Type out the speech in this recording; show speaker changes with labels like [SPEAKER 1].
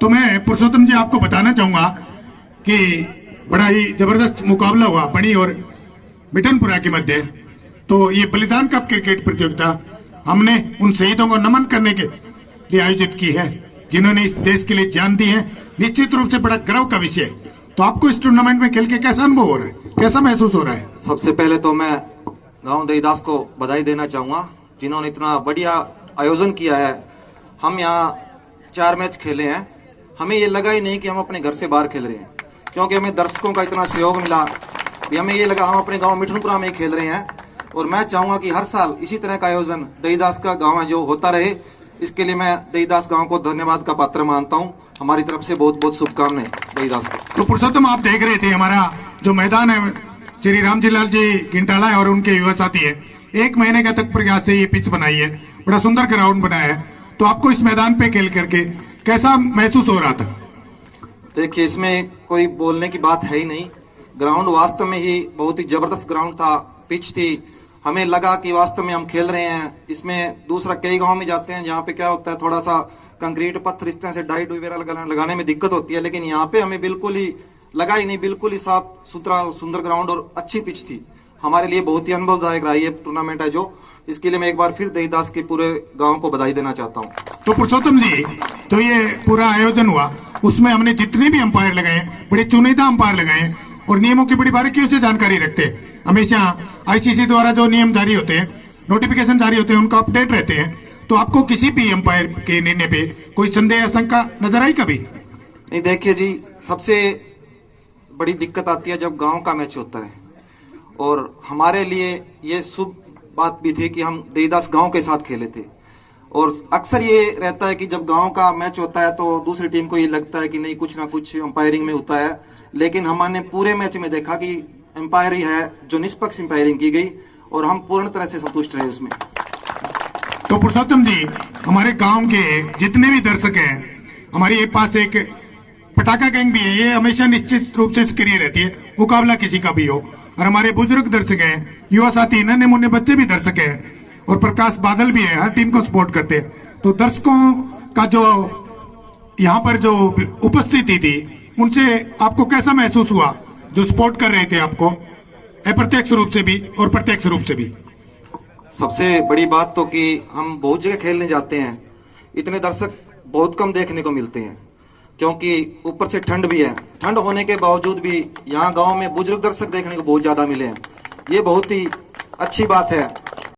[SPEAKER 1] तो मैं पुरुषोत्तम जी आपको बताना चाहूंगा कि बड़ा ही जबरदस्त मुकाबला हुआ बनी और मिठनपुरा के मध्य। तो ये बलिदान कप क्रिकेट प्रतियोगिता हमने उन शहीदों को नमन करने के लिए आयोजित की है जिन्होंने इस देश के लिए जान दी है। निश्चित रूप से बड़ा गर्व का विषय। तो आपको इस टूर्नामेंट में खेल के कैसा अनुभव हो रहा है, कैसा महसूस हो रहा है?
[SPEAKER 2] सबसे पहले तो मैं गांव देईदास को बधाई देना चाहूँगा जिन्होंने इतना बढ़िया आयोजन किया है। हम यहाँ 4 मैच खेले हैं, हमें ये लगा ही नहीं कि हम अपने घर से बाहर खेल रहे हैं, क्योंकि हमें दर्शकों का इतना सहयोग मिला कि हमें ये लगा हम अपने गांव मिठनपुरा में ही खेल रहे हैं। और मैं चाहूँगा कि हर साल इसी तरह का आयोजन देईदास का गाँव जो होता रहे। इसके लिए मैं देईदास गाँव को धन्यवाद का पात्र मानता हूँ। हमारी तरफ से बहुत बहुत शुभकामनाएं देईदास को।
[SPEAKER 1] तो पुरुषोत्तम, आप देख रहे थे हमारा जो मैदान है श्री रामजी लाल जी गिंटाला और उनके युवा साथी है 1 महीने का तक प्रयास से ये पिच बनाई है, बड़ा सुंदर ग्राउंड बनाया है। तो आपको इस मैदान पे खेल करके कैसा महसूस हो रहा था?
[SPEAKER 2] देखिए, इसमें कोई बोलने की बात है ही नहीं। ग्राउंड वास्तव में ही बहुत ही जबरदस्त ग्राउंड था, पिच थी। हमें लगा कि वास्तव में हम खेल रहे हैं। इसमें दूसरा कई गांव में जाते हैं जहाँ पे क्या होता है, थोड़ा सा कंक्रीट पत्थर इस तरह से डाइट वगैरह लगाने में दिक्कत होती है, लेकिन यहाँ पे हमें बिल्कुल ही लगा ही नहीं। बिल्कुल ही साफ सुथरा सुंदर ग्राउंड और अच्छी पिच थी। हमारे लिए बहुत ही अनुभवदायक रहा ये टूर्नामेंट है जो। इसके लिए मैं एक बार फिर देईदास के पूरे गांव को बधाई देना चाहता हूँ।
[SPEAKER 1] तो पुरुषोत्तम जी, जो ये पूरा आयोजन हुआ उसमें हमने जितने भी अंपायर लगाए, बड़े चुनिंदा अंपायर लगाए और नियमों की बड़ी बारीकियों से जानकारी रखते हैं। हमेशा आईसीसी द्वारा जो नियम जारी होते हैं, नोटिफिकेशन जारी होते हैं, उनका अपडेट रहते हैं। तो आपको किसी भी अंपायर के निर्णय पे कोई संदेह आशंका नजर आई कभी?
[SPEAKER 2] नहीं, देखिए जी, सबसे बड़ी दिक्कत आती है जब गांव का मैच होता है। और हमारे लिए ये शुभ बात भी थी कि हम देईदास गांव के साथ खेले थे। और अक्सर ये रहता है कि जब गांव का मैच होता है तो दूसरी टीम को ये लगता है कि नहीं, कुछ ना कुछ अंपायरिंग में होता है। लेकिन हमने पूरे मैच में देखा कि अंपायर ही है जो निष्पक्ष अंपायरिंग की गई और हम पूर्ण तरह से संतुष्ट रहे उसमें।
[SPEAKER 1] तो पुरुषोत्तम जी, हमारे गांव के जितने भी दर्शक हैं, हमारे पास एक पटाखा गैंग भी है। ये हमेशा निश्चित रूप से सक्रिय रहती है, मुकाबला किसी का भी हो। और हमारे बुजुर्ग दर्शक हैं, युवा साथी, नन्हे मुन्ने बच्चे भी दर्शक हैं और प्रकाश बादल भी है, हर टीम को सपोर्ट करते हैं। तो दर्शकों का जो यहाँ पर जो उपस्थिति थी, उनसे आपको कैसा महसूस हुआ जो सपोर्ट कर रहे थे आपको, अप्रत्यक्ष रूप से भी और प्रत्यक्ष रूप से भी?
[SPEAKER 2] सबसे बड़ी बात तो कि हम बहुत जगह खेलने जाते हैं, इतने दर्शक बहुत कम देखने को मिलते हैं, क्योंकि ऊपर से ठंड भी है। ठंड होने के बावजूद भी यहाँ गांव में बुजुर्ग दर्शक देखने को बहुत ज़्यादा मिले हैं। ये बहुत ही अच्छी बात है।